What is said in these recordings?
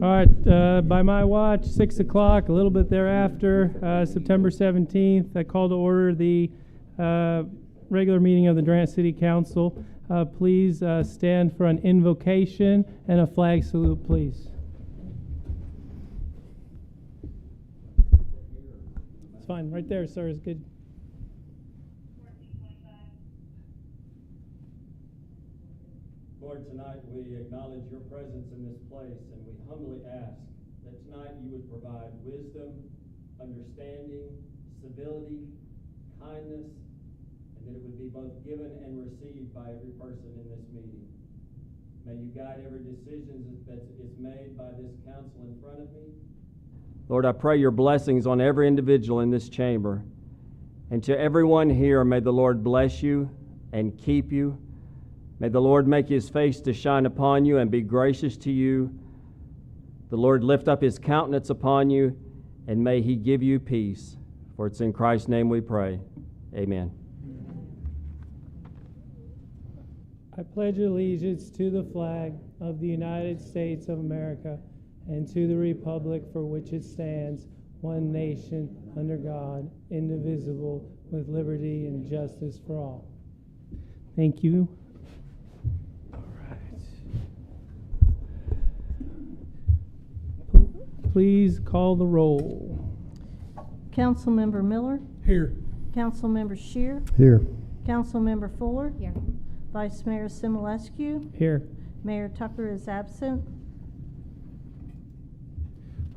All right, by my watch, 6 o'clock, a little bit thereafter, September 17th, I call to order the regular meeting of the Durant City Council. Please stand for an invocation and a flag salute, please. It's fine, right there, sir, is good. Lord, tonight we acknowledge your presence in this place, and we humbly ask that tonight you would provide wisdom, understanding, civility, kindness, and that it would be both given and received by every person in this meeting. May you guide every decision that is made by this council in front of me. Lord, I pray your blessings on every individual in this chamber. And to everyone here, may the Lord bless you and keep you. May the Lord make his face to shine upon you and be gracious to you. The Lord lift up his countenance upon you, and may he give you peace. For it's in Christ's name we pray. Amen. I pledge allegiance to the flag of the United States of America and to the republic for which it stands, one nation, under God, indivisible, with liberty and justice for all. Thank you. Please call the roll. Councilmember Miller. Here. Councilmember Scheer. Here. Councilmember Fuller. Here. Vice Mayor Simulescu. Here. Mayor Tucker is absent.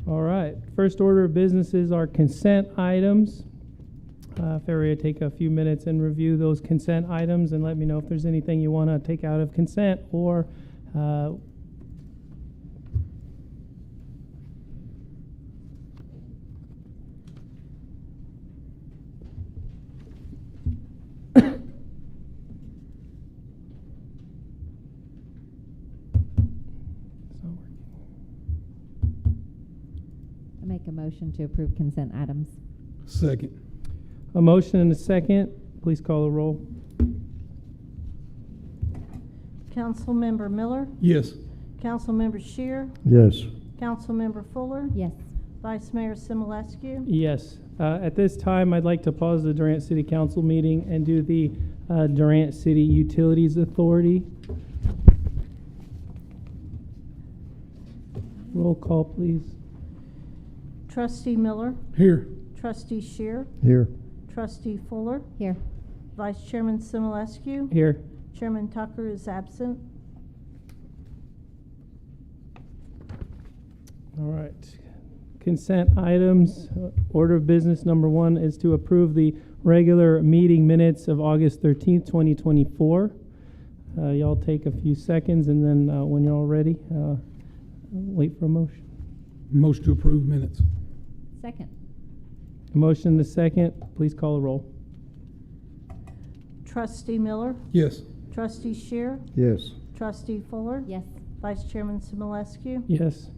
All right. First order of business is our consent items. If everybody take a few minutes and review those consent items and let me know if there's anything you want to take out of consent or Make a motion to approve consent items. Second. a motion and a second. Please call the roll. Councilmember Miller. Yes. Councilmember Scheer. Yes. Councilmember Fuller. Yes. Vice Mayor Simulescu. Yes. At this time, I'd like to pause the Durant City Council meeting and do the Durant City Utilities Authority. Roll call, please. Trustee Miller. Here. Trustee Scheer. Here. Trustee Fuller. Here. Vice Chairman Simulescu. Here. Chairman Tucker is absent. All right. Consent items. Order of business number 1 is to approve the regular meeting minutes of August 13th, 2024. Y'all take a few seconds, and then when you're all ready, wait for a motion. Motion to approve minutes. Second. A motion and a second. Please call the roll. Trustee Miller. Yes. Trustee Scheer. Yes. Trustee Fuller. Yes. Vice Chairman Simulescu. Yes.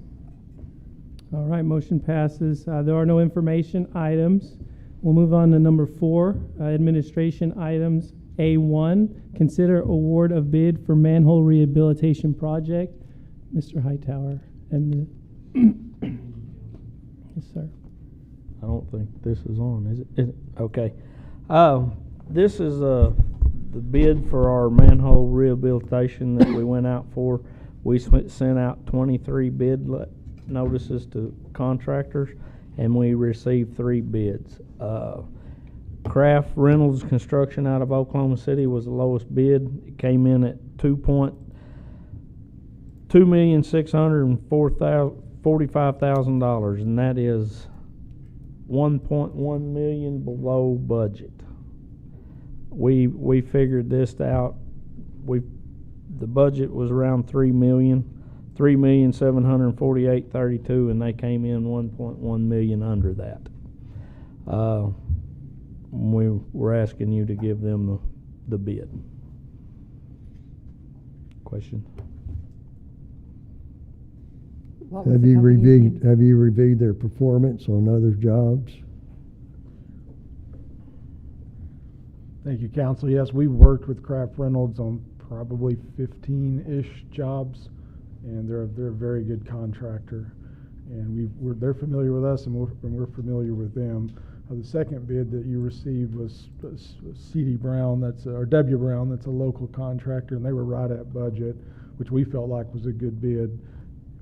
All right, motion passes. There are no information items. We'll move on to number 4, administration items. A1, consider award of bid for manhole rehabilitation project. Mr. Hightower. Yes, sir. I don't think this is on, is it? Is it? Okay. This is the bid for our manhole rehabilitation that we went out for. We sent out 23 bid notices to contractors, and we received 3 bids. Craft Reynolds Construction out of Oklahoma City was the lowest bid. It came in at $2,645,000, and that is $1.1 million below budget. We figured this out. The budget was around $3,748,032, and they came in $1.1 million under that. We were asking you to give them the bid. Question? Have you reviewed their performance on other jobs? Thank you, Council. Yes, we've worked with Craft Reynolds on probably 15-ish jobs. and they're a very good contractor. And they're familiar with us, and we're familiar with them. The second bid that you received was C.D. Brown, or W. Brown, that's a local contractor, and they were right at budget, which we felt like was a good bid.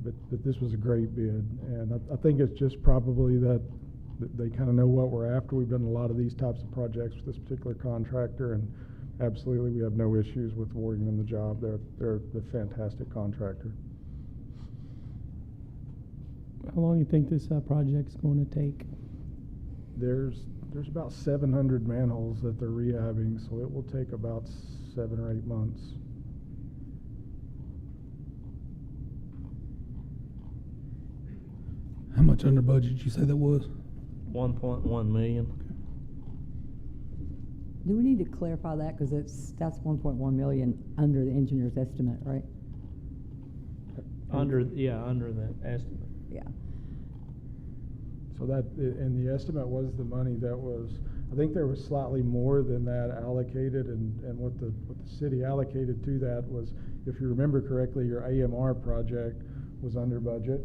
But this was a great bid, and I think it's just probably that they kind of know what we're after. We've done a lot of these types of projects with this particular contractor, and absolutely we have no issues with awarding them the job. They're a fantastic contractor. How long do you think this project's going to take? There's about 700 manholes that they're rehabbing, so it will take about 7 or 8 months. How much under budget did you say that was? 1.1 million. Do we need to clarify that? Because that's 1.1 million under the engineer's estimate, right? Under that estimate. Yeah. So and the estimate was the money that was, I think there was slightly more than that allocated, and what the city allocated to that was, if you remember correctly, your AMR project was under budget,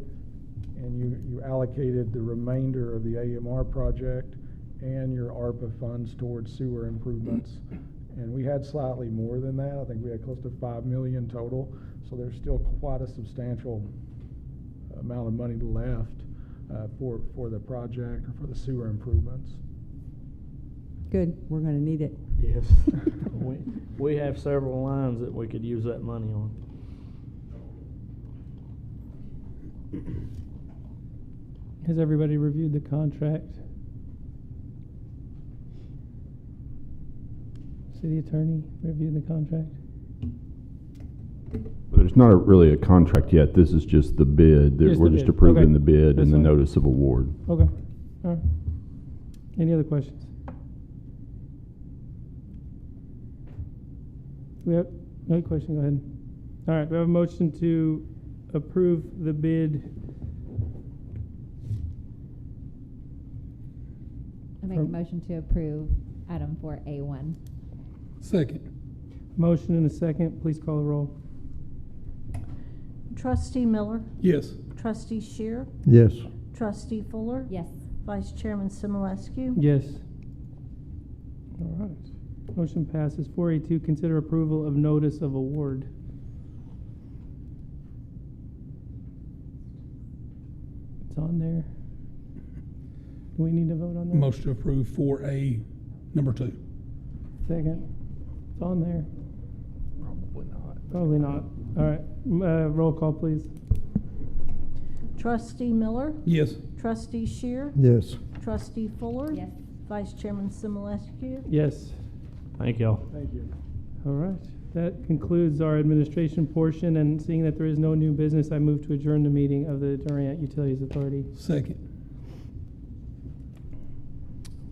and you allocated the remainder of the AMR project and your ARPA funds towards sewer improvements. And we had slightly more than that. I think we had close to 5 million total. So there's still quite a substantial amount of money left for the project or for the sewer improvements. Good. We're going to need it. Yes. we have several lines that we could use that money on. Has everybody reviewed the contract? City attorney reviewed the contract? There's not really a contract yet. This is just the bid. We're just approving Okay. the bid That's and the fine. notice of award. Okay, all right. Any other questions? We have, no question, go ahead. All right, we have a motion to approve the bid. I make a motion to approve item 4A1. Second. Motion and a second, please call the roll. Trustee Miller, Yes. Trustee Shear, Yes. Trustee Fuller, Yes. Vice Chairman Simulescu. Yes. All right, motion passes. 4A2, consider approval of notice of award. It's on there. Do we need to vote on that? Motion to approve 4A, number 2. Second. It's on there. Probably not. Probably not. All right, roll call, please. Trustee Miller, Yes. Trustee Shear, Yes. Trustee Fuller, Yes. Vice Chairman Simulescu. Yes. Thank y'all. Thank you. All right. That concludes our administration portion, and seeing that there is no new business, I move to adjourn the meeting of the Durant Utilities Authority. Second.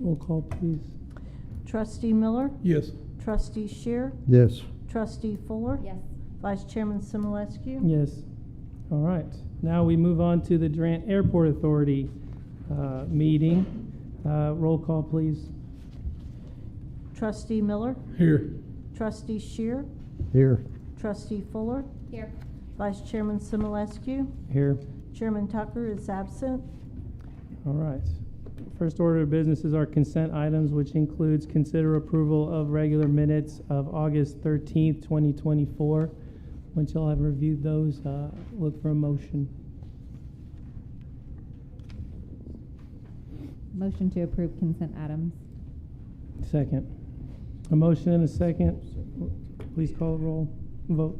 Roll call, please. Trustee Miller, Yes. Trustee Shear, Yes. Trustee Fuller, Yes. Vice Chairman Simulescu. Yes. All right. Now we move on to the Durant Airport Authority meeting. Roll call, please. Trustee Miller, Here. Trustee Shear, Here. Trustee Fuller, Here. Vice Chairman Simulescu. Here. Chairman Tucker is absent. All right. First order of business is our consent items, which includes consider approval of regular minutes of August 13th, 2024. Once y'all have reviewed those, look for a motion. Motion to approve consent items. Second. A motion and a second. Please call the roll. Vote.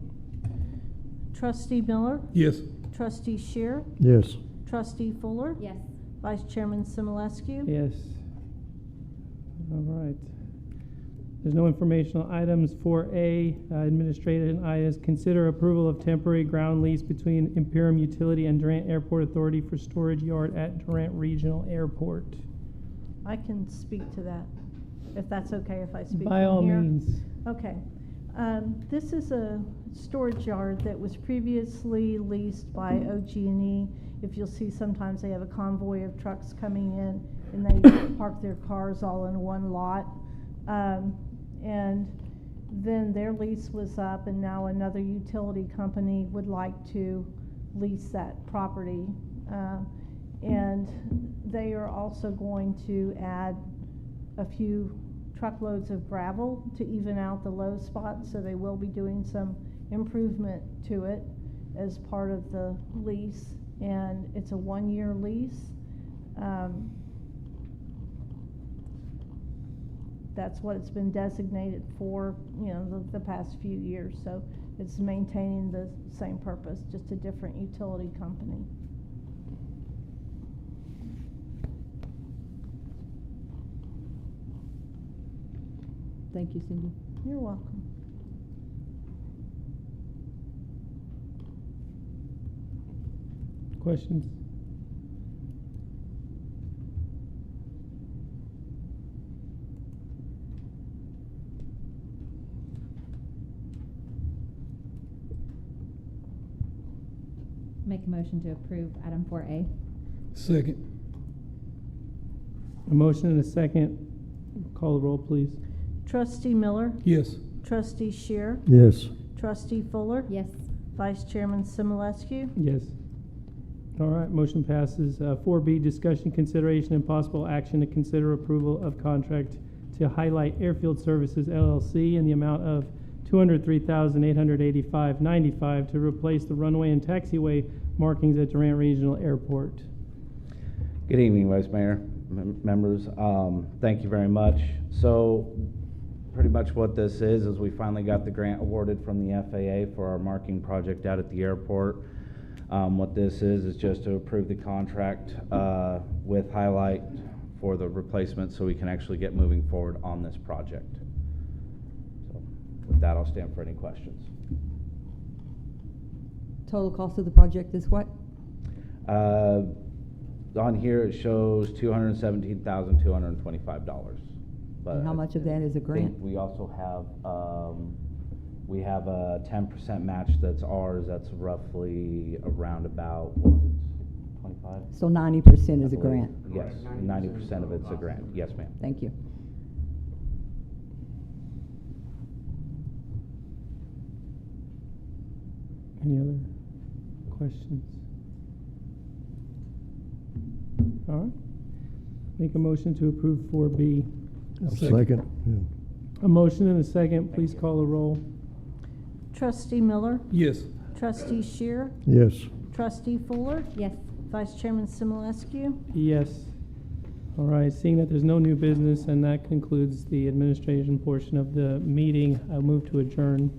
Trustee Miller, Yes. Trustee Shear, Yes. Trustee Fuller, Yes. Vice Chairman Simulescu. Yes. All right. There's no informational items. 4A, administrative items. Consider approval of temporary ground lease between Imperium Utility and Durant Airport Authority for storage yard at Durant Regional Airport. I can speak to that, if that's okay if I speak By from all here. means. Okay. This is a storage yard that was previously leased by OG&E. If you'll see, sometimes they have a convoy of trucks coming in and they park their cars all in one lot. And then their lease was up, and now another utility company would like to lease that property. And they are also going to add a few truckloads of gravel to even out the low spots, so they will be doing some improvement to it as part of the lease, and it's a 1-year lease. That's what it's been designated for, you know, the past few years, so it's maintaining the same purpose, just a different utility company. Thank you, Cindy. You're welcome. Questions? Make a motion to approve item 4A. Second. A motion and a second. Call the roll, please. Trustee Miller, Yes. Trustee Shear, Yes. Trustee Fuller, Yes. Vice Chairman Simulescu. Yes. All right, motion passes. 4B, discussion, consideration, and possible action to consider approval of contract to Highlight Airfield Services LLC in the amount of $203,885.95 to replace the runway and taxiway markings at Durant Regional Airport. Good evening, Vice Mayor, members. Thank you very much. So pretty much what this is we finally got the grant awarded from the FAA for our marking project out at the airport. What this is just to approve the contract with Highlight for the replacement so we can actually get moving forward on this project. So with that, I'll stand for any questions. Total cost of the project is what? On here it shows $217,225. But And how much of that is a grant? We also have, we have a 10% match that's ours, that's roughly around about, what was it, 25? So 90% is a I believe. grant? Yes, 90% of it's a grant, yes ma'am. Thank you. Any other questions? All right. Make a motion to approve 4B. Second. Yeah. A motion and a second. Please call the roll. Trustee Miller, Yes. Trustee Shear, Yes. Trustee Fuller, Yes. Vice Chairman Simulescu. Yes. All right, seeing that there's no new business and that concludes the administration portion of the meeting, I'll move to adjourn.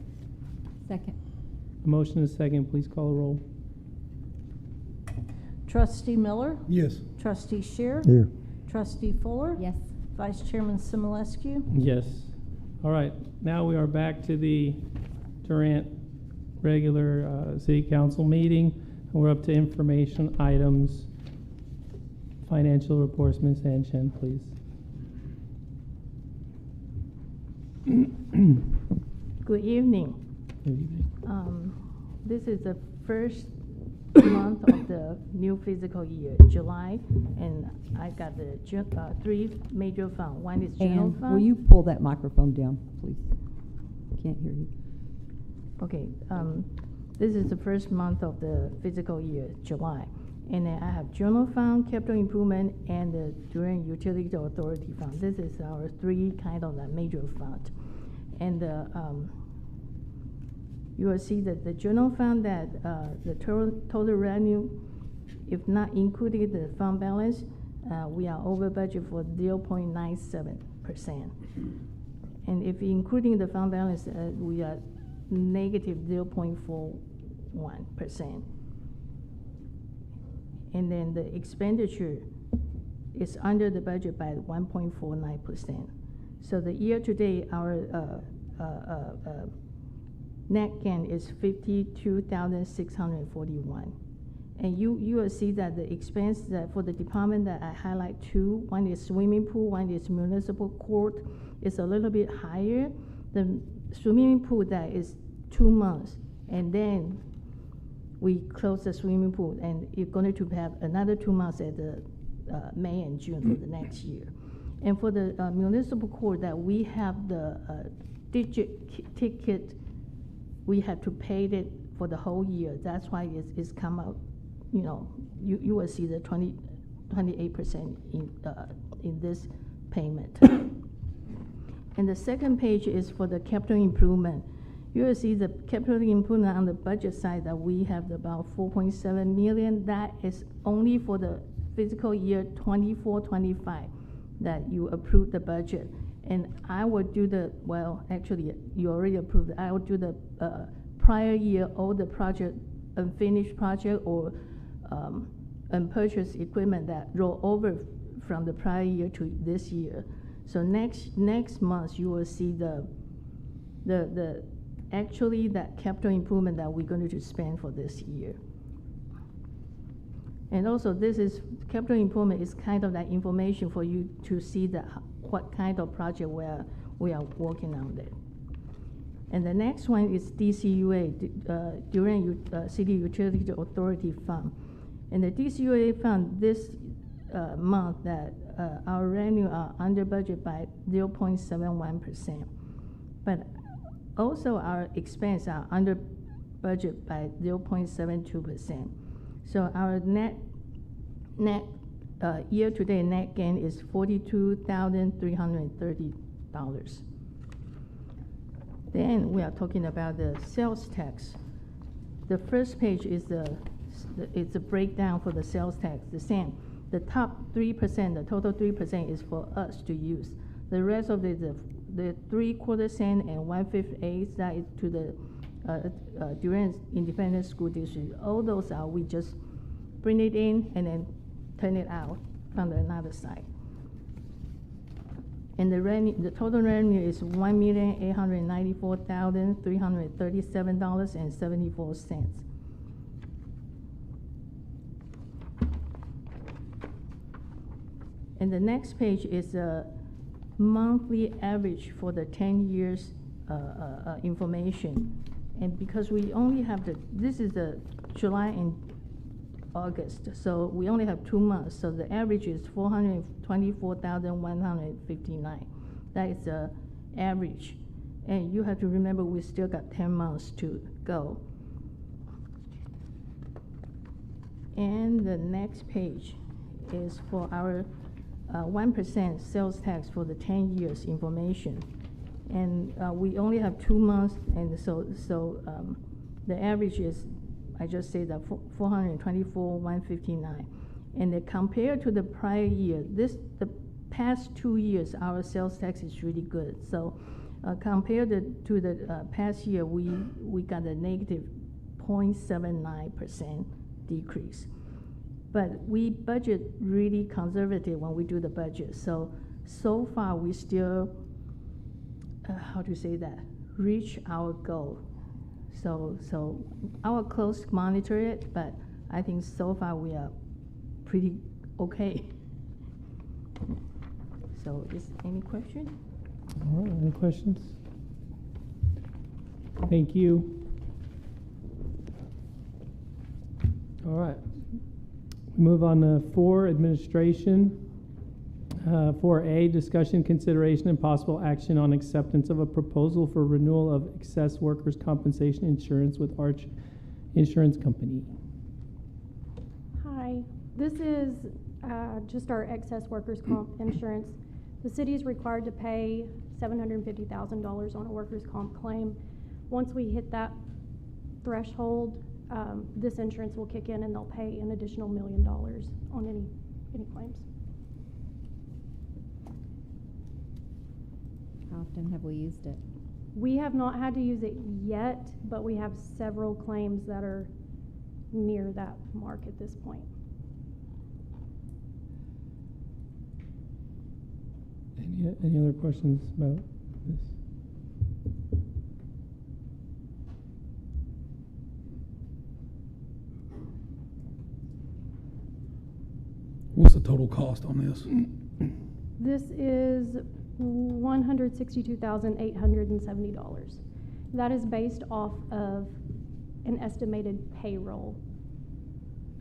Second. A motion and a second. Please call the roll. Trustee Miller, Yes. Trustee Shear, Here. Trustee Fuller, Yes. Vice Chairman Simulescu. Yes. All right, now we are back to the Durant regular city council meeting. We're up to information items. Financial reports, Ms. Anshin, please. Good evening. Good evening. This is the first month of the new fiscal year, July, and I got the three major funds. One is general And fund. will you pull that microphone down, please? Can't hear you. Okay, this is the first month of the fiscal year, July. And then I have general fund, capital improvement, and the Durant Utility Authority Fund. This is our three kind of major fund. And you will see that the general fund that the total revenue, if not including the fund balance, we are over budget for 0.97%. And if including the fund balance, we are negative 0.41%. And then the expenditure is under the budget by 1.49%. So the year-to-date, our net gain is 52,641. And you will see that the expense that for the department that I highlight two, one is swimming pool, one is municipal court, is a little bit higher. The swimming pool that is 2 months, and then we close the swimming pool, and you're going to have another 2 months at the May and June for the next year. And for the municipal court that we have the ticket, we have to pay it for the whole year. That's why it's come out, you know, you will see the 28% in this payment. And the second page is for the capital improvement. You will see the capital improvement on the budget side that we have about 4.7 million. That is only for the fiscal year 24-25 that you approved the budget. And I will do the, well, actually, you already approved it. I will do the prior year, all the project, unfinished project or unpurchased equipment that roll over from the prior year to this year. So next month, you will see actually that capital improvement that we're going to spend for this year. And also, this is capital improvement is kind of that information for you to see what kind of project we are working on there. And the next one is DCUA, Durant City Utility Authority Fund. And the DCUA fund this month that our revenue are under budget by 0.71%. But also our expense are under budget by 0.72%. So our net year-to-date net gain is $42,330. Then we are talking about the sales tax. The first page is it's a breakdown for the sales tax. The same. The top 3%, the total 3% is for us to use. The rest of it, the 3/4 cent and 1/5 that is to the Durant Independent School District. All those are we just bring it in and then turn it out from another side. And the total revenue is $1,894,337.74. And the next page is a monthly average for the 10 years information. And because we only have this is the July and August, so we only have 2 months, so the average is 424,159. That is the average. And you have to remember we still got 10 months to go. And the next page is for our 1% sales tax for the 10 years information. And we only have 2 months, and so the average is, I just say that 424,159. And then compared to the prior year, the past 2 years, our sales tax is really good. So compared to the past year, we got a negative 0.79% decrease. But we budget really conservative when we do the budget. So far we still, how to say that, reach our goal. So our close monitor it, but I think so far we are pretty okay. So is any question? All right, any questions? Thank you. All right. We move on to 4, administration. 4A, discussion, consideration, and possible action on acceptance of a proposal for renewal of excess workers' compensation insurance with Arch Insurance Company. Hi, this is just our excess workers' comp insurance. The city is required to pay $750,000 on a workers' comp claim. Once we hit that threshold, this insurance will kick in and they'll pay an additional $1 million on any claims. How often have we used it? We have not had to use it yet, but we have several claims that are near that mark at this point. Any other questions about this? What's the total cost on this? This is $162,870. That is based off of an estimated payroll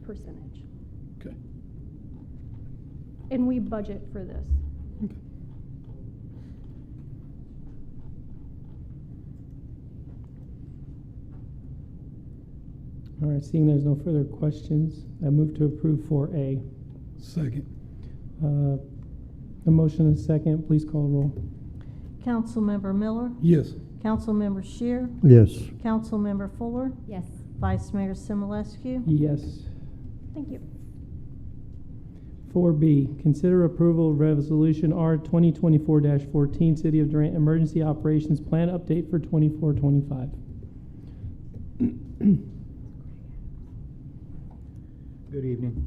percentage. Okay. And we budget for this. Okay. All right, seeing there's no further questions, I move to approve 4A. Second. A motion and a second, please call roll. Councilmember Miller, Yes. Councilmember Shear, Yes. Councilmember Fuller, Yes. Vice Mayor Simulescu. Yes. Thank you. 4B, consider approval of Resolution R 2024-14, City of Durant Emergency Operations Plan Update for 24-25. Good evening.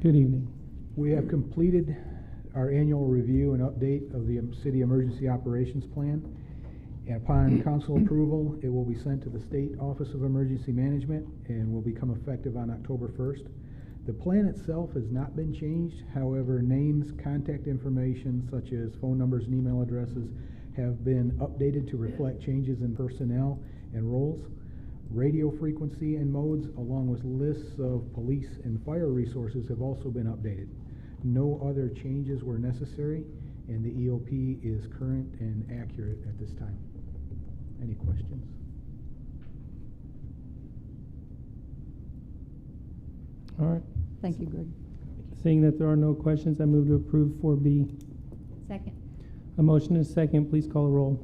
Good evening. We have completed our annual review and update of the City Emergency Operations Plan. And upon council approval, it will be sent to the State Office of Emergency Management and will become effective on October 1st. The plan itself has not been changed. However, names, contact information, such as phone numbers and email addresses, have been updated to reflect changes in personnel and roles. Radio frequency and modes, along with lists of police and fire resources, have also been updated. No other changes were necessary, and the EOP is current and accurate at this time. Any questions? All right. Thank you, Greg. Seeing that there are no questions, I move to approve 4B. Second. A motion and a second, please call the roll.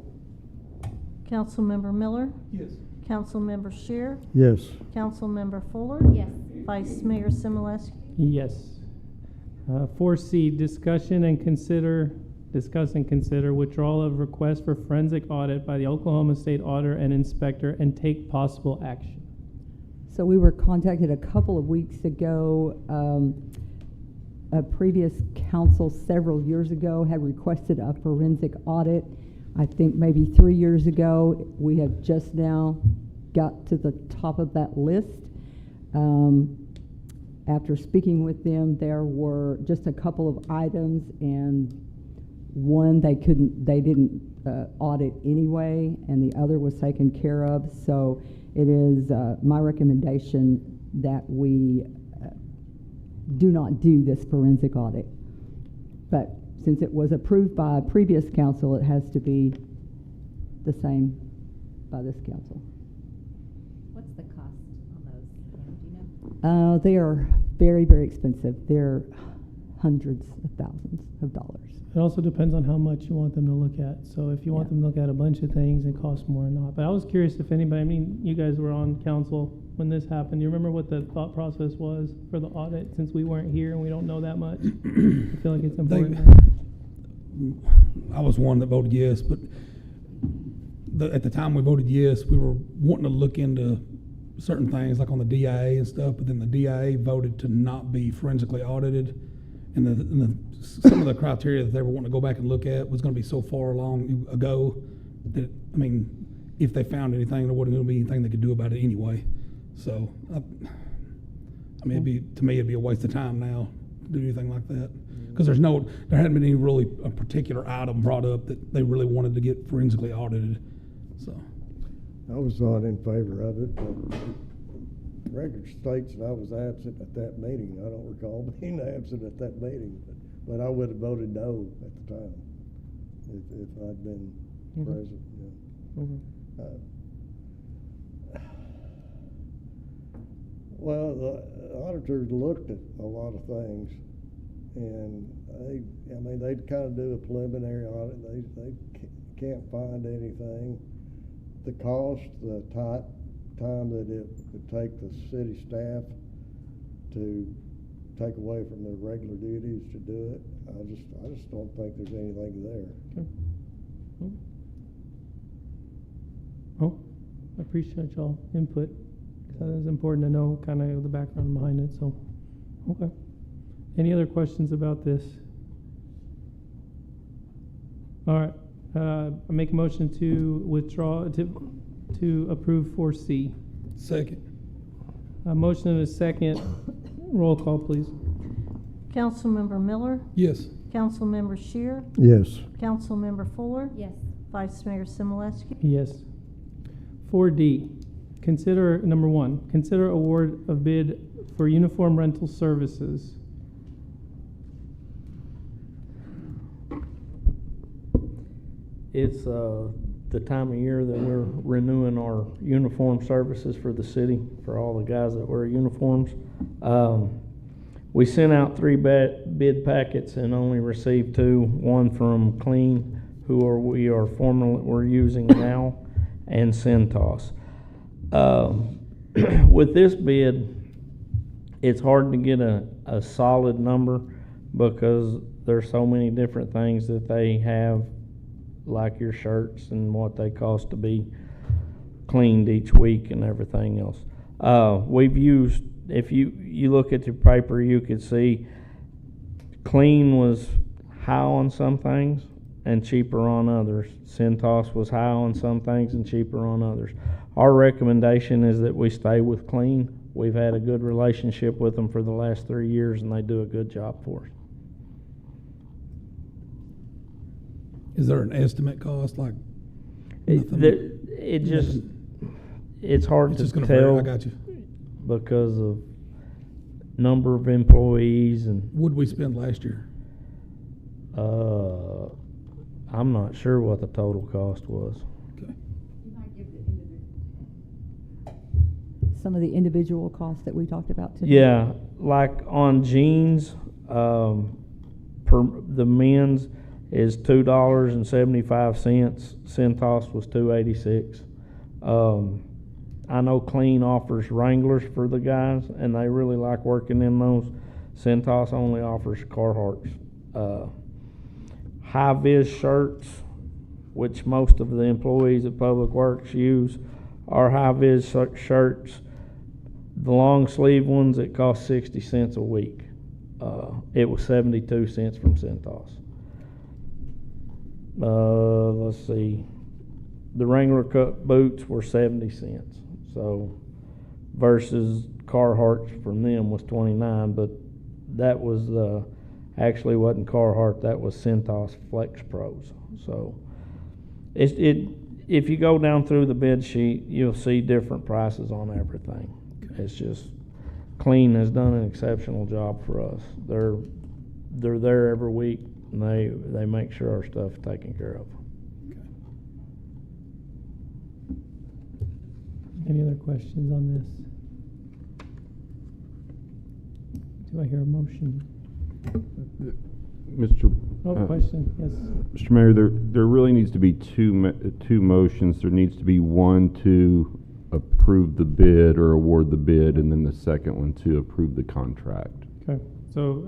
Councilmember Miller, Yes. Councilmember Shear, Yes. Councilmember Fuller, Yes. Vice Mayor Simulescu. Yes. 4C, discuss and consider withdrawal of request for forensic audit by the Oklahoma State Auditor and Inspector and take possible action. So we were contacted a couple of weeks ago. A previous council several years ago had requested a forensic audit. I think maybe 3 years ago. We have just now got to the top of that list. After speaking with them, there were just a couple of items, and one they didn't audit anyway, and the other was taken care of. So it is my recommendation that we do not do this forensic audit. But since it was approved by a previous council, it has to be the same by this council. What's the cost on those? Do you know? They are very, very expensive. They're hundreds of thousands of dollars. It also depends on how much you want them to look at. So if you want them to look at a bunch of things, it costs more or not. But I was curious if anybody, I mean, you guys were on council when this happened. Do you remember what the thought process was for the audit, since we weren't here and we don't know that much? I feel like it's important. I was one that voted yes, but at the time we voted yes, we were wanting to look into certain things like on the DIA and stuff, but then the DIA voted to not be forensically audited, and some of the criteria that they were wanting to go back and look at was going to be so far long ago that, I mean, if they found anything, there wasn't going to be anything they could do about it anyway. So, I mean, to me, it'd be a waste of time now to do anything like that, because there hadn't been any really a particular item brought up that they really wanted to get forensically audited. So, I was not in favor of it, but the record states that I was absent at that meeting. I don't recall being absent at that meeting, but I would have voted no at the time if I'd been present. Yeah. Well, the auditors looked at a lot of things, and they kind of do a preliminary audit. They can't find anything. The cost, the time that it would take the city staff to take away from their regular duties to do it, I just don't think there's anything there. Okay. Oh, I appreciate y'all input. That is important to know kind of the background behind it. So, okay. Any other questions about this? All right. I make a motion to withdraw to approve 4C. Second. A motion and a second. Roll call, please. Councilmember Miller, Yes. Councilmember Shear, Yes. Councilmember Fuller, Yes. Vice Mayor Simulescu. Yes. 4D. Consider, number 1, consider award of bid for uniform rental services. It's the time of year that we're renewing our uniform services for the city, for all the guys that wear uniforms. We sent out 3 bid packets and only received 2, one from Clean, we're using now, and Centos. With this bid, it's hard to get a solid number because there's so many different things that they have, like your shirts and what they cost to be cleaned each week and everything else. We've used, if you look at your paper, you could see Clean was high on some things and cheaper on others. Centos was high on some things and cheaper on others. Our recommendation is that we stay with Clean. We've had a good relationship with them for the last 3 years, and they do a good job for us. Is there an estimate cost, like? It's hard It's to just gonna tell. vary. I got you. Because of number of employees and. What did we spend last year? I'm not sure what the total cost was. Okay. Some of the individual costs that we talked about today. Yeah, like on jeans, the men's is $2.75. Centos was $2.86. I know Clean offers Wranglers for the guys, and they really like working in those. Centos only offers Carhartts. High-vis shirts, which most of the employees at Public Works use, are high-vis shirts. The long sleeve ones, it costs 60 cents a week. It was 72 cents from Centos. Let's see. The Wrangler cut boots were 70 cents. So versus Carhartts from them was 29, but that was actually wasn't Carhartt, that was Centos Flex Pros. So if you go down through the bid sheet, you'll see different prices on everything. It's just Clean has done an exceptional job for us. They're there every week, and they make sure our stuff is taken care of. Any other questions on this? Do I hear a motion? Mr. Question, yes. Mr. Mayor, there really needs to be two motions. There needs to be one to approve the bid or award the bid, and then the second one to approve the contract. Okay, so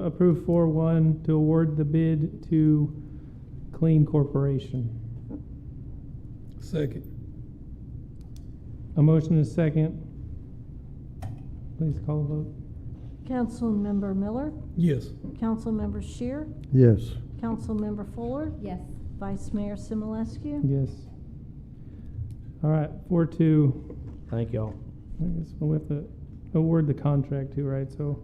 approve 4-1 to award the bid to Clean Corporation. Second. A motion is second. Please call the vote. Councilmember Miller, Yes. Councilmember Shear, Yes. Councilmember Fuller, Yes. Vice Mayor Simulescu. Yes. All right, 4-2. Thank y'all. I guess we'll have to award the contract too, right? So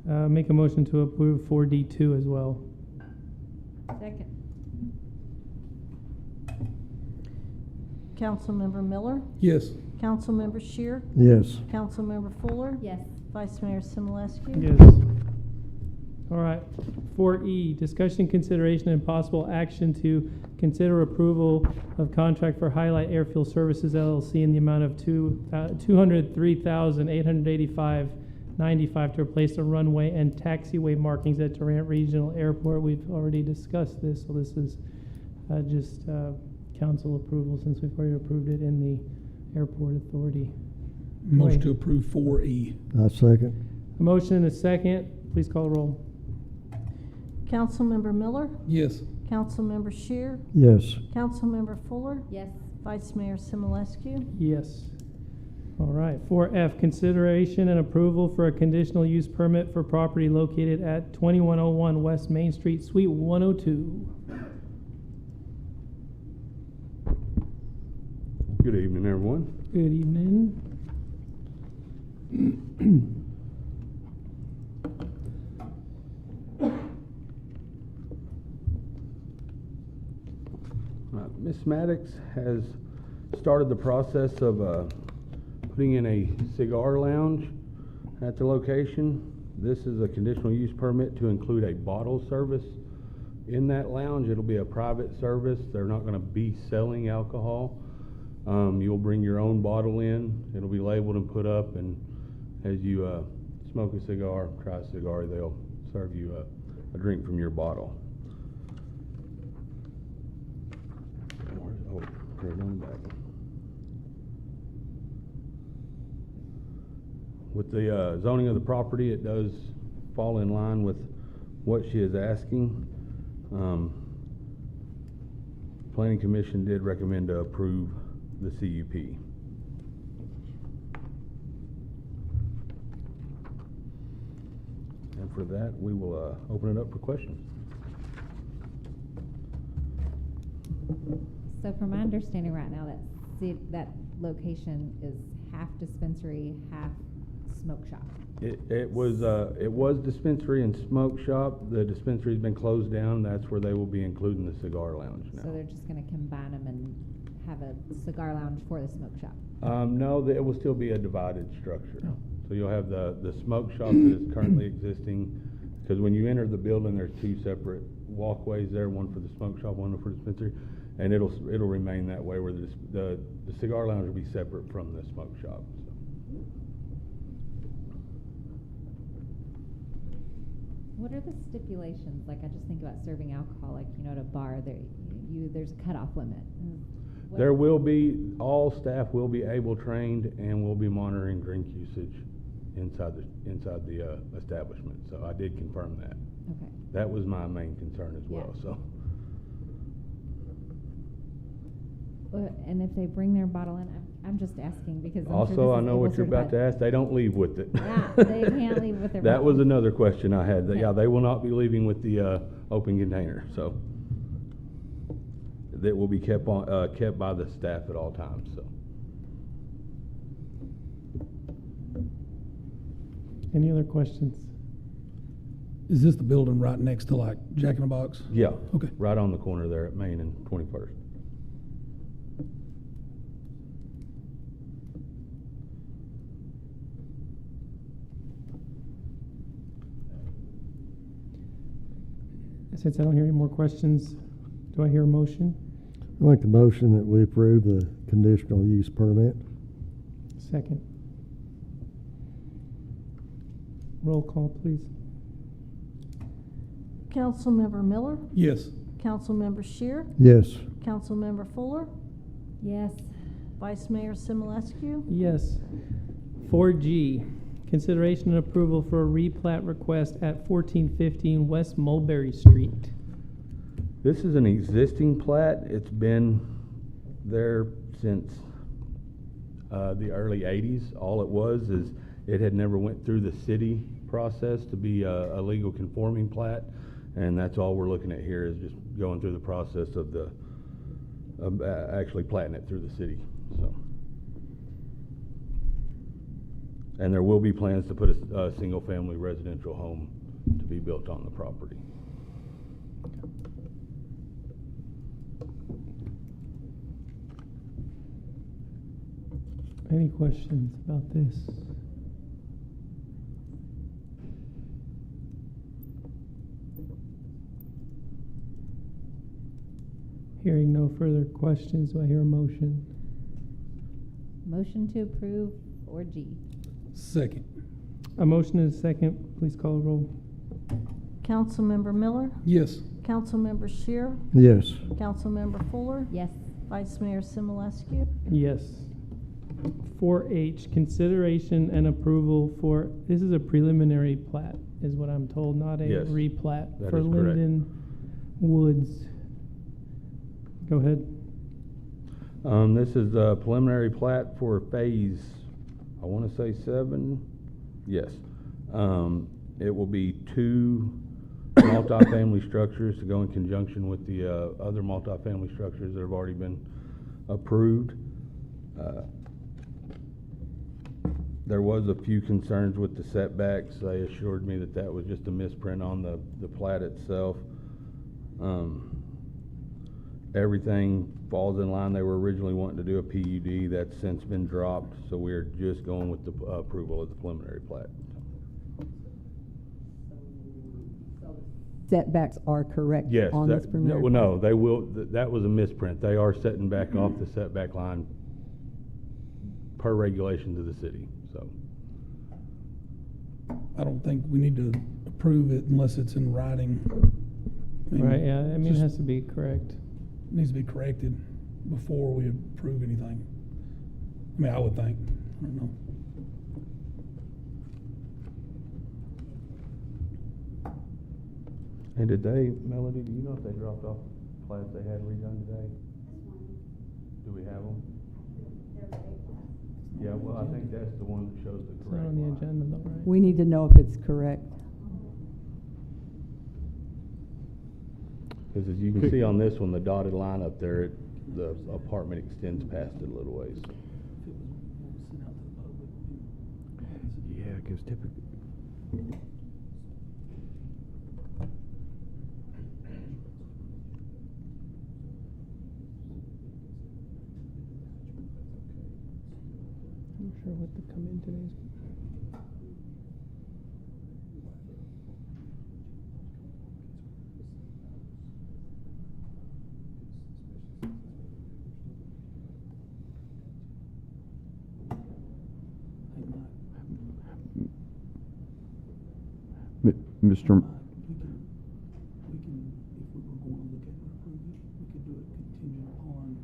make a motion to approve 4D2 as well. Second. Councilmember Miller, Yes. Councilmember Shear, Yes. Councilmember Fuller, Yes. Vice Mayor Simulescu. Yes. All right, 4E, discussion, consideration, and possible action to consider approval of contract for Highlight Airfield Services LLC in the amount of $203,885.95 to replace the runway and taxiway markings at Durant Regional Airport. We've already discussed this, so this is just council approval since we've already approved it in the Airport Authority. Motion Wait. to approve 4E. I second. A motion and a second. Please call the roll. Councilmember Miller, Yes. Councilmember Shear, Yes. Councilmember Fuller, Yes. Vice Mayor Simulescu. Yes. All right. 4F, consideration and approval for a conditional use permit for property located at 2101 West Main Street, Suite 102. Good evening, everyone. Good evening. Ms. Maddox has started the process of putting in a cigar lounge at the location. This is a conditional use permit to include a bottle service in that lounge. It'll be a private service. They're not gonna be selling alcohol. You'll bring your own bottle in. It'll be labeled and put up, and as you smoke a cigar, try a cigar, they'll serve you a drink from your bottle. Oh, right on the back. With the zoning of the property, it does fall in line with what she is asking. Planning Commission did recommend to approve the CUP. And for that, we will open it up for questions. So from my understanding right now, that location is half dispensary, half smoke shop. It was dispensary and smoke shop. The dispensary's been closed down. That's where they will be including the cigar lounge now. So they're just gonna combine them and have a cigar lounge for the smoke shop? No, it will still be a divided structure. So you'll have the smoke shop that is currently existing, because when you enter the building, there's two separate walkways there, one for the smoke shop, one for the dispensary, and it'll remain that way, where the cigar lounge will be separate from the smoke shop. What are the stipulations? Like, I just think about serving alcohol, like, at a bar, there's a cutoff limit. There will be, all staff will be able trained and will be monitoring drink usage inside the establishment. So I did confirm that. Okay. That was my main concern as well, so. And if they bring their bottle in, I'm just asking because I'm Also, sure I know what you're about to ask. They don't leave with it. Yeah, they can't leave with their That was bottle. another question I had. Okay. Yeah, they will not be leaving with the open container, so. That will be kept by the staff at all times, so. Any other questions? Is this the building right next to like Jack in the Box? Yeah. Okay. Right on the corner there at Main and 21st. Since I don't hear any more questions, do I hear a motion? I'd like the motion that we approve the conditional use permit. Second. Roll call, please. Councilmember Miller, Yes. Councilmember Shear, Yes. Councilmember Fuller, Yes. Vice Mayor Simulescu. Yes. 4G, consideration and approval for a replat request at 1415 West Mulberry Street. This is an existing plat. It's been there since the early 80s. All it was is it had never went through the city process to be a legal conforming plat, and that's all we're looking at here is just going through the process of actually platting it through the city. So, and there will be plans to put a single-family residential home to be built on the property. Any questions about this? Hearing no further questions, do I hear a motion? Motion to approve 4G. Second. A motion and a second. Please call the roll. Councilmember Miller, Yes. Councilmember Shear, Yes. Councilmember Fuller, Yes. Vice Mayor Simulescu. Yes. 4H, consideration and approval for, this is a preliminary plat, is what I'm told, not a Yes, replat that for is correct. Linden Woods. Go ahead. This is a preliminary plat for phase, I want to say 7, yes. It will be 2 multifamily structures to go in conjunction with the other multifamily structures that have already been approved. There was a few concerns with the setbacks. They assured me that that was just a misprint on the plat itself. Everything falls in line. They were originally wanting to do a PUD. That's since been dropped, so we're just going with the approval of the preliminary plat. So setbacks are correct Yes, on this that, preliminary? no, they will, that was a misprint. They are setting back off the setback line per regulations of the city, so. I don't think we need to approve it unless it's in writing. I mean, Right, yeah, I mean, it just has to be correct. needs to be corrected before we approve anything. I mean, I would think, I don't know. And did they, Melody, do you know if they dropped off plats they had redone today? Do we have them? Yeah, well, I think that's the one that shows the It's correct not on the line. agenda though, right? We need to know if it's correct. Because as you can see on this one, the dotted line up there, the apartment extends past it a little ways. Yeah, because typically. I'm not sure what to come in today's. Mr. We can, if we were going to look at it and approve it, we could do it contingent upon.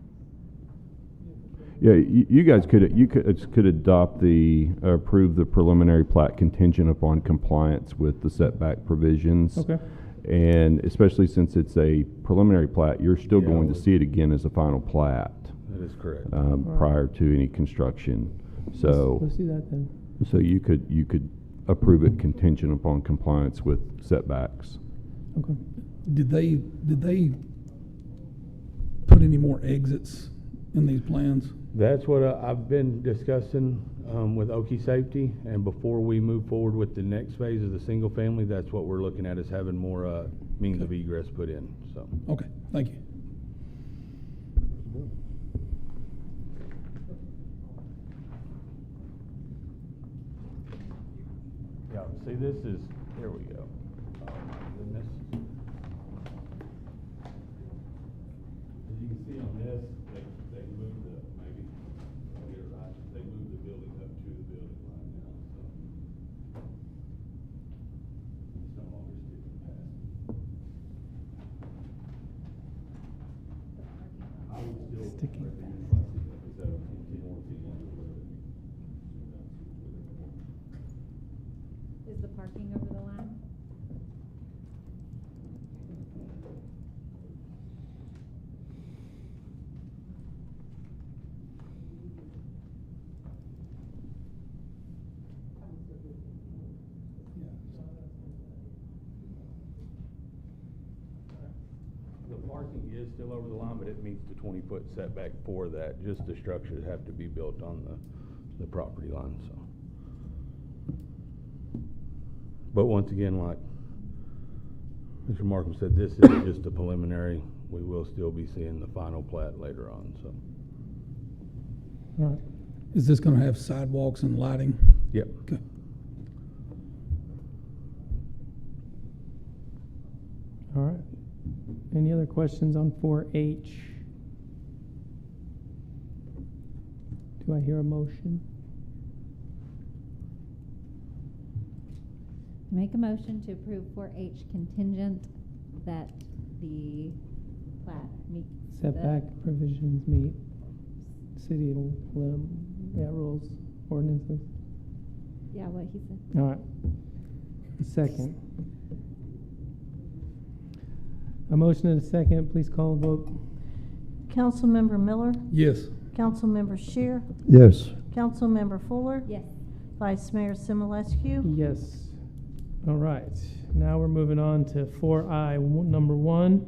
Yeah, you guys could adopt approve the preliminary plat contingent upon compliance with the setback provisions. Okay. And especially since it's a preliminary plat, you're still Yeah, going to see it again as a final plat, That is correct. prior to any construction. So, Let's do that then. so you could approve it contingent upon compliance with setbacks. Okay. Did they put any more exits in these plans? That's what I've been discussing with Okie Safety, and before we move forward with the next phase of the single family, that's what we're looking at, is having more means of egress put in, so. Okay, thank you. Yeah, see, this is, there we go. Oh, my goodness. As you can see on this, they moved the, maybe, I'll get it right, they moved the building up to the building line now, so. It's no longer sticking past. I would still. Sticking recommend like instead of 10 or 15 or whatever. Is the parking over the line? The parking is still over the line, but it meets the 20-foot setback for that. Just the structures have to be built on the property line, so. But once again, like Mr. Markham said, this is just a preliminary. We will still be seeing the final plat later on, so. All right. Is this gonna have sidewalks and lighting? Yep. Okay. All right. Any other questions on 4H? Do I hear a motion? Make a motion to approve 4H contingent that the plat meets the- Setback provisions meet city rules, ordinances. Yeah, what he said. All right. Second. A motion and a second, please call the vote. Councilmember Miller, Yes. Councilmember Shear, Yes. Councilmember Fuller, Yes. Vice Mayor Simulescu. Yes. All right. Now we're moving on to 4I. Number 1,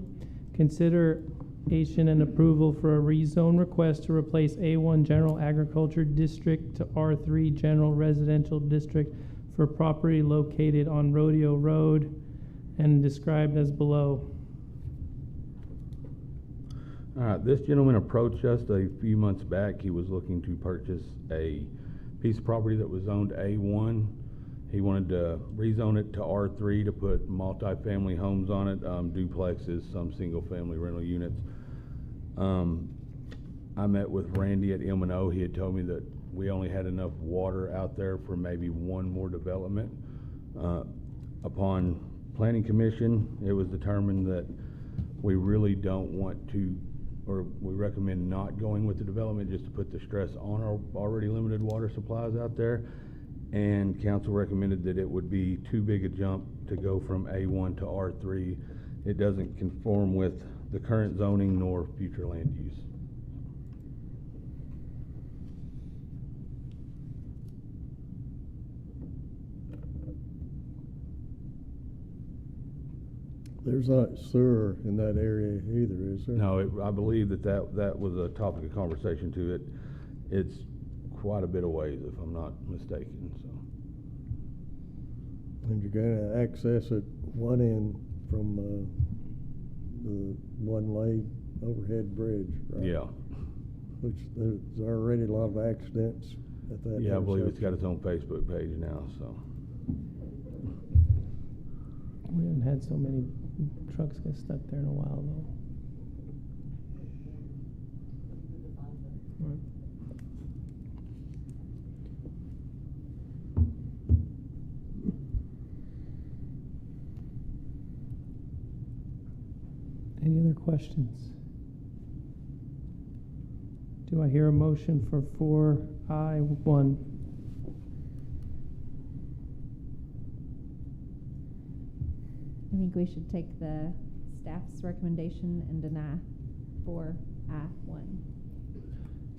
consideration and approval for a rezone request to replace A1 General Agriculture District to R3 General Residential District for property located on Rodeo Road and described as below. All right, this gentleman approached us a few months back. He was looking to purchase a piece of property that was zoned A1. He wanted to rezone it to R3 to put multifamily homes on it, duplexes, some single-family rental units. I met with Randy at M&O. He had told me that we only had enough water out there for maybe one more development. Upon Planning Commission, it was determined that we really don't want to, or we recommend not going with the development just to put the stress on our already limited water supplies out there. And council recommended that it would be too big a jump to go from A1 to R3. It doesn't conform with the current zoning nor future land use. There's not sewer in that area either, is there? No, I believe that was a topic of conversation too. It's quite a bit of ways, if I'm not mistaken, so. And you're gonna access it one end from, the one-lane overhead bridge, right? Yeah. Which there's already a lot of accidents at that. Yeah, I believe it's got intersection. its own Facebook page now, so. We haven't had so many trucks get stuck there in a while, though. Right. Any other questions? Do I hear a motion for 4I1? I think we should take the staff's recommendation and deny 4I1.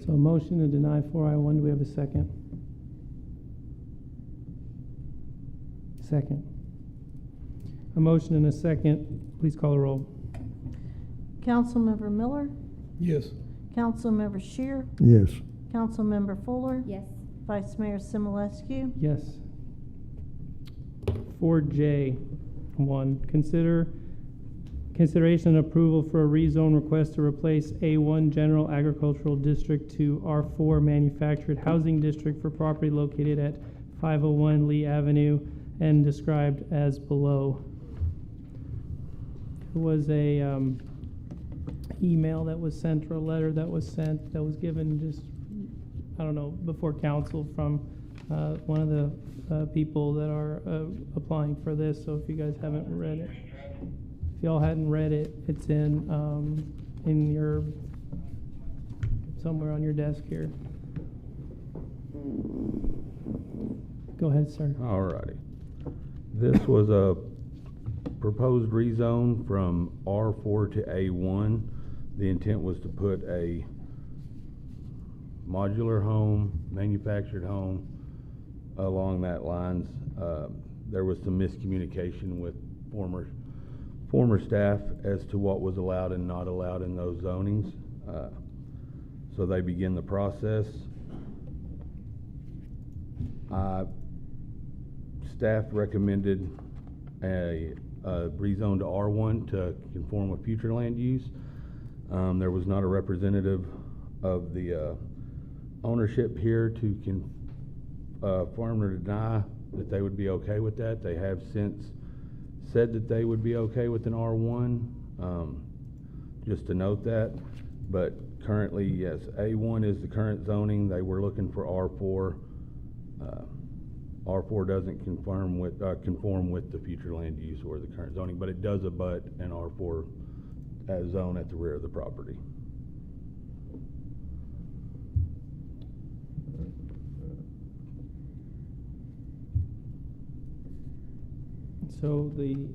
So a motion to deny 4I1, do we have a second? Second. A motion and a second, please call the roll. Councilmember Miller, Yes. Councilmember Shear, Yes. Councilmember Fuller, Yes. Vice Mayor Simulescu. Yes. 4J1, consideration and approval for a rezone request to replace A1 General Agricultural District to R4 Manufactured Housing District for property located at 501 Lee Avenue and described as below. There was a email that was sent, or a letter that was sent, that was given just, I don't know, before council from one of the people that are applying for this. So if you guys haven't read it, if y'all hadn't read it, it's in your, somewhere on your desk here. Go ahead, sir. All righty. This was a proposed rezone from R4 to A1. The intent was to put a modular home, manufactured home along that lines. There was some miscommunication with former staff as to what was allowed and not allowed in those zonings. So they begin the process. Staff recommended a rezone to R1 to conform with future land use. There was not a representative of the ownership here to confirm or deny that they would be okay with that. They have since said that they would be okay with an R1, just to note that. But currently, yes, A1 is the current zoning. They were looking for R4. R4 doesn't conform with the future land use or the current zoning, but it does abut an R4 zone at the rear of the property. So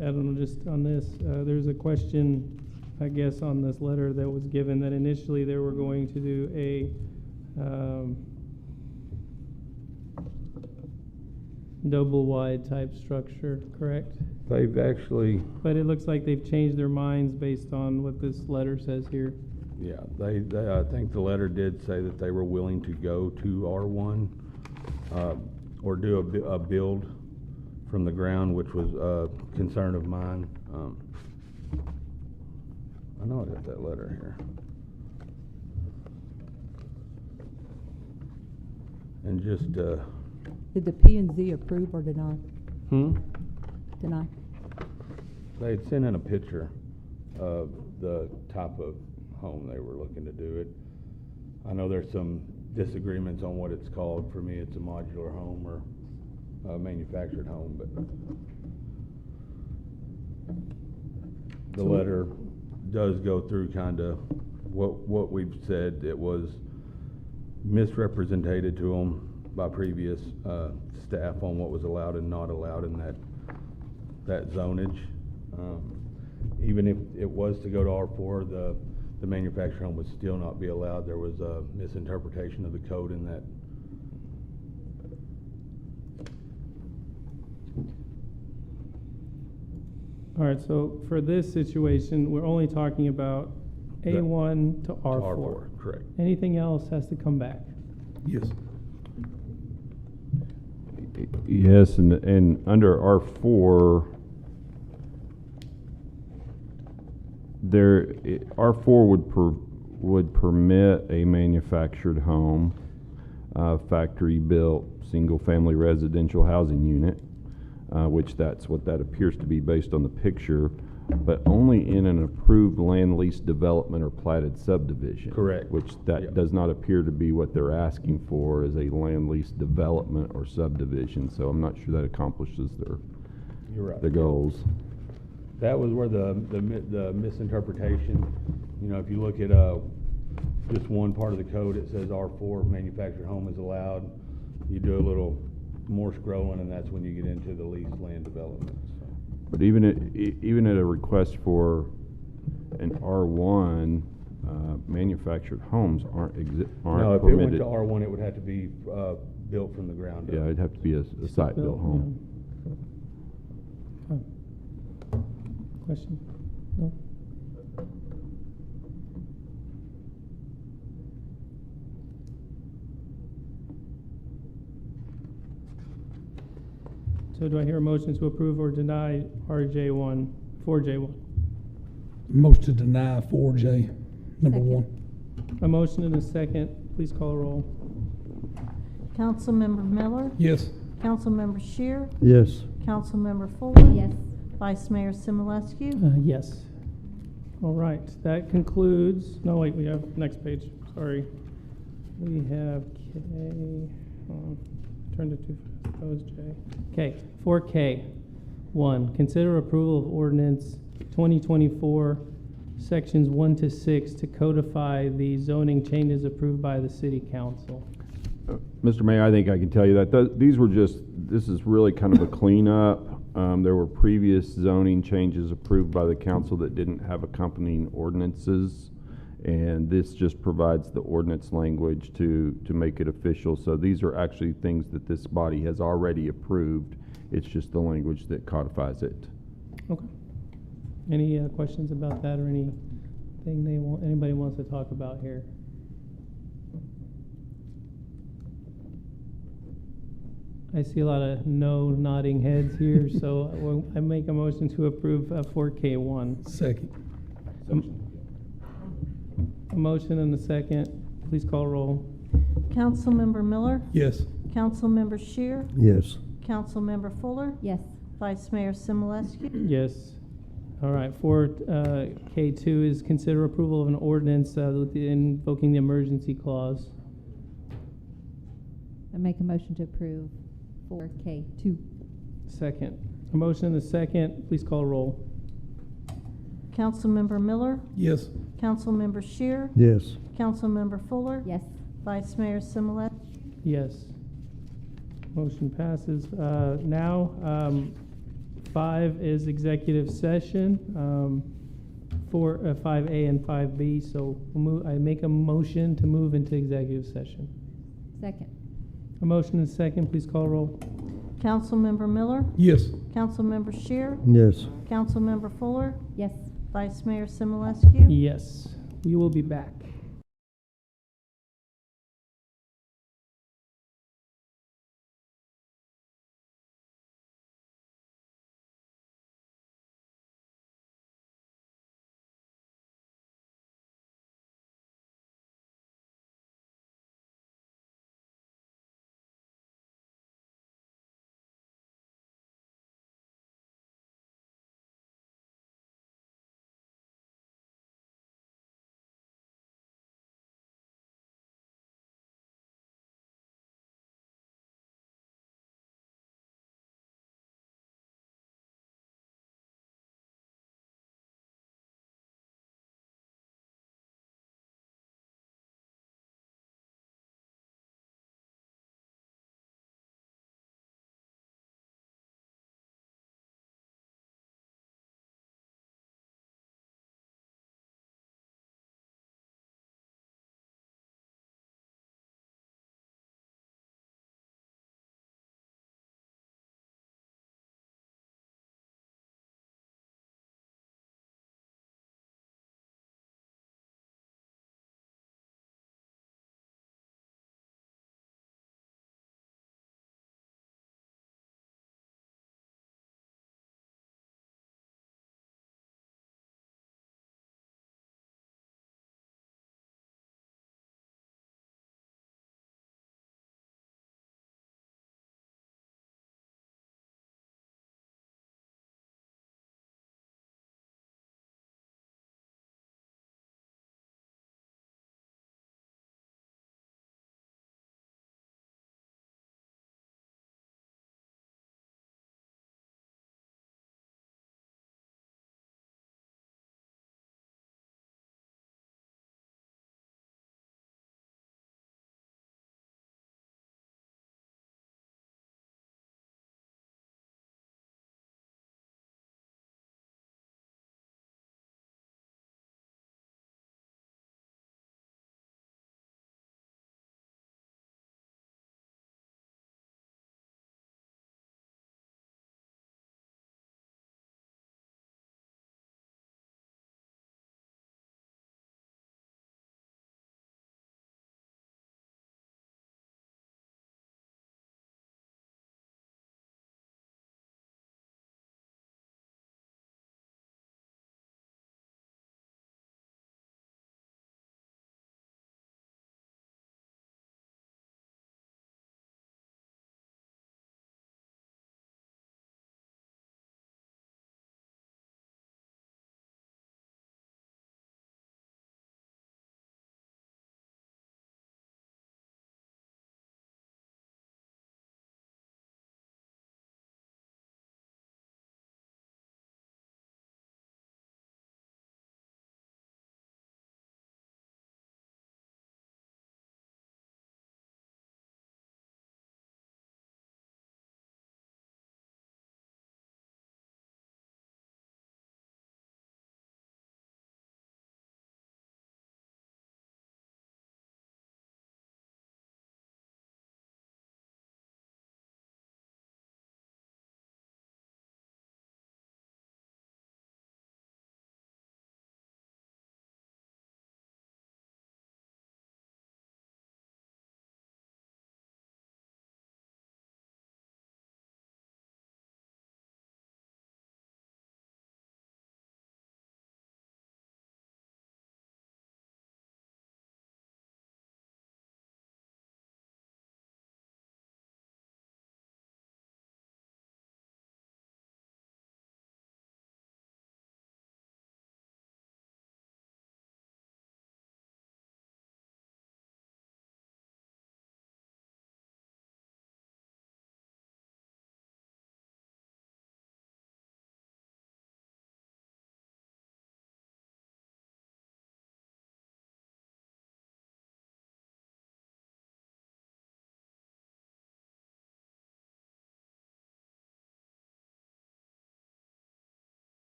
I don't know, just on this, there's a question, I guess, on this letter that was given, that initially they were going to do a double wide type structure, correct? They've actually, But it looks like they've changed their minds based on what this letter says here. yeah, they I think the letter did say that they were willing to go to R1, or do a build from the ground, which was a concern of mine. I know I got that letter here. And just Did the P and Z approve or deny? Deny? They had sent in a picture of the type of home they were looking to do it. I know there's some disagreements on what it's called. For me, it's a modular home or a manufactured home, but the letter does go through kind of what we've said. It was misrepresented to them by previous staff on what was allowed and not allowed in that zonage. Even if it was to go to R4, the manufactured home would still not be allowed. There was a misinterpretation of the code in that. All right, so for this situation, we're only talking about A1 to R4. R4, correct. Anything else has to come back. Yes. Yes, and under R4, R4 would permit a manufactured home, factory-built, single-family residential housing unit, which that's what that appears to be based on the picture, but only in an approved land lease development or platted subdivision. Correct. Which that does not appear to be what they're asking for, is a land lease development or subdivision. So I'm not sure that accomplishes You're right. their goals. That was where the misinterpretation, you know, if you look at just one part of the code, it says R4 manufactured home is allowed. You do a little more scrolling, and that's when you get into the leased land development. So. But even at a request for an R1, manufactured homes aren't permitted. No, if it went to R1, it would have to be built from the ground up. Yeah, it'd have to be a site-built home. Oh. Question? No? So do I hear a motion to approve or deny RJ1, 4J1? Motion to deny 4J, number Second. 1. A motion and a second. Please call a roll. Councilmember Miller? Yes. Councilmember Shear? Yes. Councilmember Fuller? Yes. Vice Mayor Simulescu? Yes. All right, that concludes, no, wait, we have, next page, sorry. We have K, turned it too fast, that was J. Okay, 4K. 1, consider approval of ordinance 2024, sections 1 to 6 to codify the zoning changes approved by the city council. Mr. Mayor, I think I can tell you that this is really kind of a cleanup. There were previous zoning changes approved by the council that didn't have accompanying ordinances, and this just provides the ordinance language to make it official. So these are actually things that this body has already approved. It's just the language that codifies it. Okay. Any questions about that or anything anybody wants to talk about here? I see a lot of no nodding heads here, so I make a motion to approve 4K1. Second. A motion and a second. Please call roll. Councilmember Miller? Yes. Councilmember Shear? Yes. Councilmember Fuller? Yes. Vice Mayor Simulescu? Yes. All right, 4K2 is consider approval of an ordinance invoking the emergency clause. I make a motion to approve 4K2. Second. A motion and a second. Please call roll. Councilmember Miller? Yes. Councilmember Shear? Yes. Councilmember Fuller? Yes. Vice Mayor Simulescu? Yes. Motion passes. Now, 5 is executive session, for 5A and 5B. So I make a motion to move into executive session. Second. A motion and a second. Please call roll. Councilmember Miller? Yes. Councilmember Shear? Yes. Councilmember Fuller? Yes. Vice Mayor Simulescu? Yes. We will be back.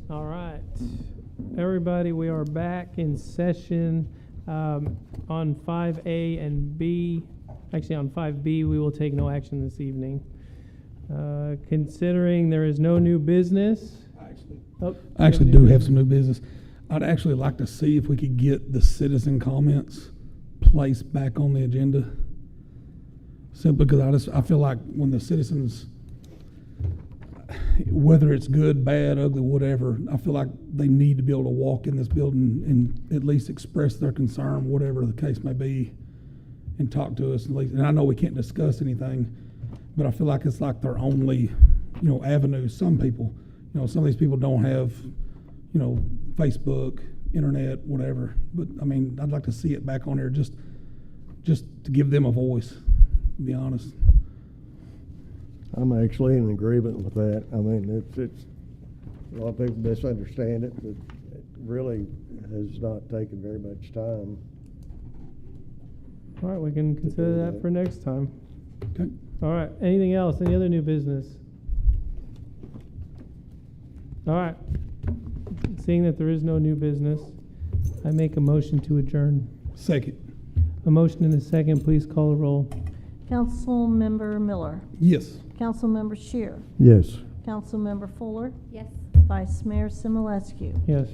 All right. Everybody, we are back in session on 5A and B. Actually, on 5B, we will take no action this evening. Considering there is no new business. I actually do have some new business. I'd actually like to see if we could get the citizen comments placed back on the agenda. Simply because I feel like when the citizens, whether it's good, bad, ugly, whatever, I feel like they need to be able to walk in this building and at least express their concern, whatever the case may be, and talk to us at least. And I know we can't discuss anything, but I feel like it's like their only, avenue. Some people, some of these people don't have, Facebook, internet, whatever. But I mean, I'd like to see it back on there just to give them a voice, to be honest. I'm actually in agreement with that. I mean, it's a lot of people misunderstand it, but it really has not taken very much time. All right, we can consider that for next time. Okay. All right, anything else? Any other new business? All right. Seeing that there is no new business, I make a motion to adjourn. Second. A motion and a second. Please call the roll. Councilmember Miller. Yes. Councilmember Shear. Yes. Councilmember Fuller. Yes. Vice Mayor Simulescu. Yes.